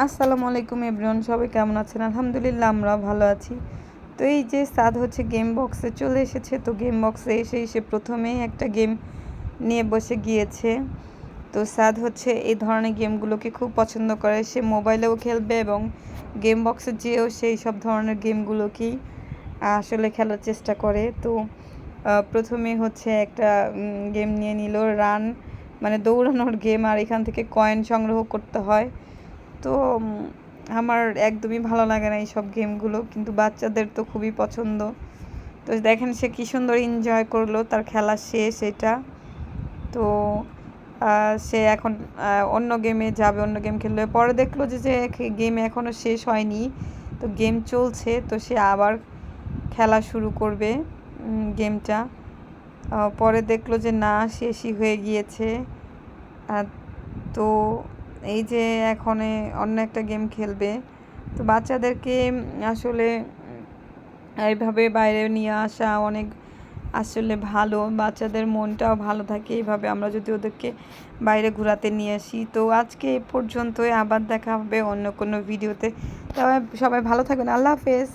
আসসালামু আলাইকুম এভরিওয়ান, সবাই কেমন আছেন? আলহামদুলিল্লাহ আমরা ভালো আছি। তো এই যে সাদ হচ্ছে গেম বক্সে চলে এসেছে। তো গেম বক্সে এসে প্রথমেই একটা গেম নিয়ে বসে গিয়েছে। তো সাদ হচ্ছে এই ধরনের গেমগুলোকে খুব পছন্দ করে। সে মোবাইলেও খেলবে এবং গেম বক্সে যেয়েও সেই সব ধরনের গেমগুলোকেই আসলে খেলার চেষ্টা করে। তো প্রথমে হচ্ছে একটা গেম নিয়ে নিল, রান মানে দৌড়ানোর গেম, আর এখান থেকে কয়েন সংগ্রহ করতে হয়। তো আমার একদমই ভালো লাগে না এইসব গেমগুলো, কিন্তু বাচ্চাদের তো খুবই পছন্দ। তো দেখেন সে কী সুন্দর এনজয় করলো, তার খেলা শেষ এটা। তো সে এখন অন্য গেমে যাবে, অন্য গেম খেলবে। পরে দেখলো যে গেম এখনও শেষ হয়নি, তো গেম চলছে। তো সে আবার খেলা শুরু করবে গেমটা। পরে দেখলো যে না, শেষই হয়ে গিয়েছে। তো এই যে এখন অন্য একটা গেম খেলবে। তো বাচ্চাদেরকে আসলে এইভাবে বাইরে নিয়ে আসা অনেক আসলে ভালো, বাচ্চাদের মনটাও ভালো থাকে এইভাবে আমরা যদি ওদেরকে বাইরে ঘোরাতে নিয়ে আসি। তো আজকে এ পর্যন্তই, আবার দেখা হবে অন্য কোনো ভিডিওতে। তবে সবাই ভালো থাকবেন, আল্লাহ হাফেজ।